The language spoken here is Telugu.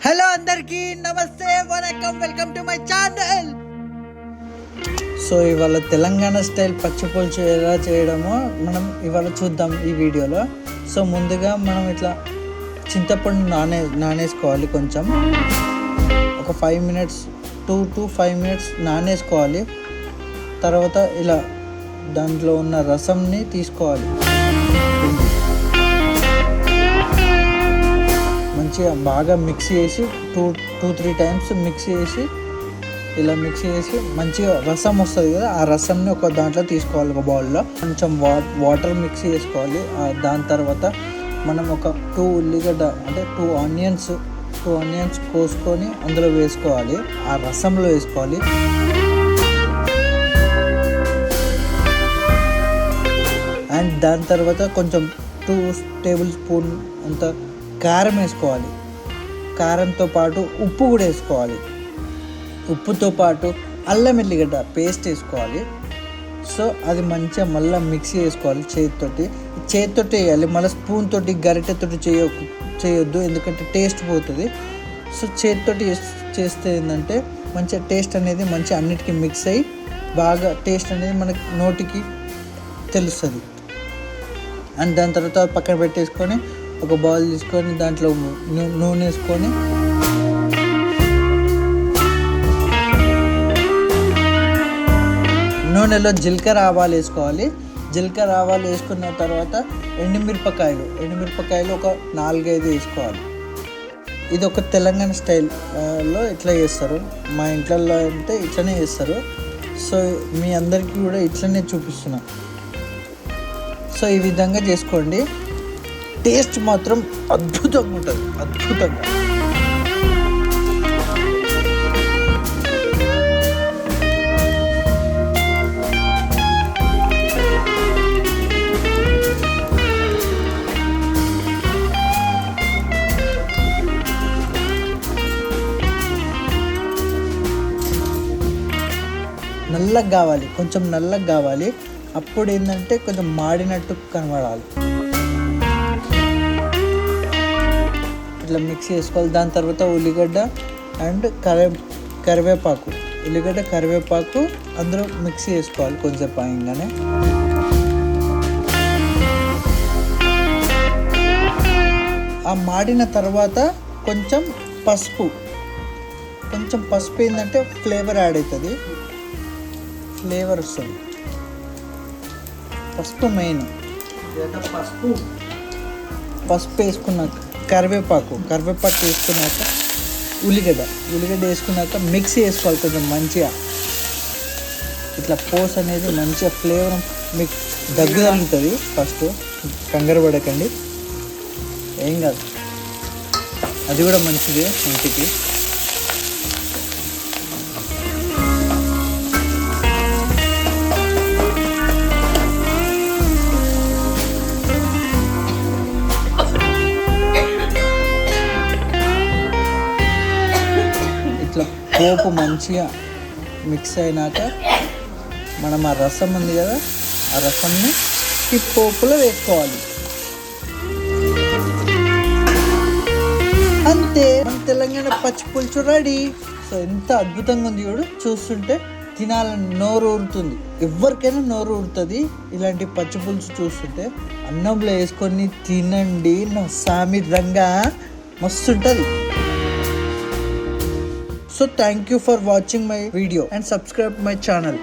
హలో అందరికీ నమస్తే, వనకం, welcome to my channel. So ఇవాళ తెలంగాణ స్టైల్ పచ్చిపులుసు ఎలా చేయడమో మనం ఇవాళ చూద్దాం ఈ వీడియోలో. సో ముందుగా మనం ఇట్లా చింతపండు నానేసుకోవాలి. కొంచెం ఒక 5 minutes 2 to 5 minutes నానేసుకోవాలి. తర్వాత ఇలా దాంట్లో ఉన్న రసంని తీసుకోవాలి. మంచిగా బాగా మిక్స్ చేసి 2-3 times మిక్స్ చేసి ఇలా మిక్స్ చేసి మంచిగా రసం వస్తుంది కదా, ఆ రసంని ఒక దాంట్లో తీసుకోవాలి. ఒక బౌల్లో కొంచెం వాటర్ మిక్స్ చేసుకోవాలి. దాని తర్వాత మనం ఒక 2 ఉల్లిగడ్డ అంటే 2 ఆనియన్స్ కోసుకొని అందులో వేసుకోవాలి, ఆ రసంలో వేసుకోవాలి. అండ్ దాని తర్వాత కొంచెం 2 tablespoon అంత కారం వేసుకోవాలి. కారంతో పాటు ఉప్పు కూడా వేసుకోవాలి. ఉప్పుతో పాటు అల్లం ఎల్లిగడ్డ పేస్ట్ వేసుకోవాలి. సో అది మంచిగా మళ్ళీ మిక్స్ చేసుకోవాలి. చేతితోటి వేయాలి, మళ్ళీ స్పూన్ తోటి గరిటెతోటి చేయొద్దు, ఎందుకంటే టేస్ట్ పోతుంది. సో చేతితోటి చేస్తే ఏంటంటే మంచిగా టేస్ట్ అనేది మంచిగా అన్నిటికీ మిక్స్ అయ్యి బాగా టేస్ట్ అనేది మనకి నోటికి తెలుస్తుంది. అండ్ దాని తర్వాత పక్కన పెట్టేసుకొని ఒక బౌల్ తీసుకొని దాంట్లో నూనె వేసుకొని నూనెలో జీలకర్ర ఆవాలు వేసుకోవాలి. జీలకర్ర ఆవాలు వేసుకున్న తర్వాత ఎండుమిరపకాయలు ఒక 4-5 వేసుకోవాలి. ఇది ఒక తెలంగాణ స్టైల్లో ఇట్లా చేస్తారు. మా ఇంట్లో అంటే ఇట్లనే చేస్తారు. సో మీ అందరికీ కూడా ఇట్లనే చూపిస్తున్నా. సో ఈ విధంగా చేసుకోండి. టేస్ట్ మాత్రం అద్భుతంగా ఉంటుంది, అద్భుతంగా. నల్లగా కావాలి, కొంచెం నల్లగా కావాలి. అప్పుడు ఏంటంటే కొంచెం మాడినట్టు కనబడాలి. ఇట్లా మిక్స్ చేసుకోవాలి. దాని తర్వాత ఉల్లిగడ్డ అండ్ కరివేపాకు అందులో మిక్స్ చేసుకోవాలి కొంచెం పాయంగానే. ఆ మాడిన తర్వాత కొంచెం పసుపు ఏంటంటే ఫ్లేవర్ యాడ్ అవుతుంది, ఫ్లేవర్ వస్తుంది. పసుపు మెయిన్. పసుపు వేసుకున్నాక కరివేపాకు వేసుకున్నాక ఉల్లిగడ్డ వేసుకున్నాక మిక్స్ చేసుకోవాలి కొంచెం మంచిగా. ఇట్లా పోస్ అనేది మంచిగా ఫ్లేవర్ మీకు దగ్గు తగులుతుంది. ఫస్ట్ కంగారు పడకండి, ఏం కాదు, అది కూడా మంచిది ఇంటికి. పోపు మంచిగా మిక్స్ అయినాక మనం ఆ రసం ఉంది కదా, ఆ రసంని ఈ పోపులో వేసుకోవాలి. అంతే, మన తెలంగాణ పచ్చిపులుసు రెడీ. సో ఎంత అద్భుతంగా ఉంది చూడు, చూస్తుంటే తినాలని నోరు ఊరుతుంది. ఎవరికైనా నోరు ఊరుతుంది ఇలాంటి పచ్చిపులుసు చూస్తుంటే. అన్నంలో వేసుకొని తినండి, నా సామి రంగా మస్తు ఉంటుంది. So thank you for watching my video and subscribe my channel.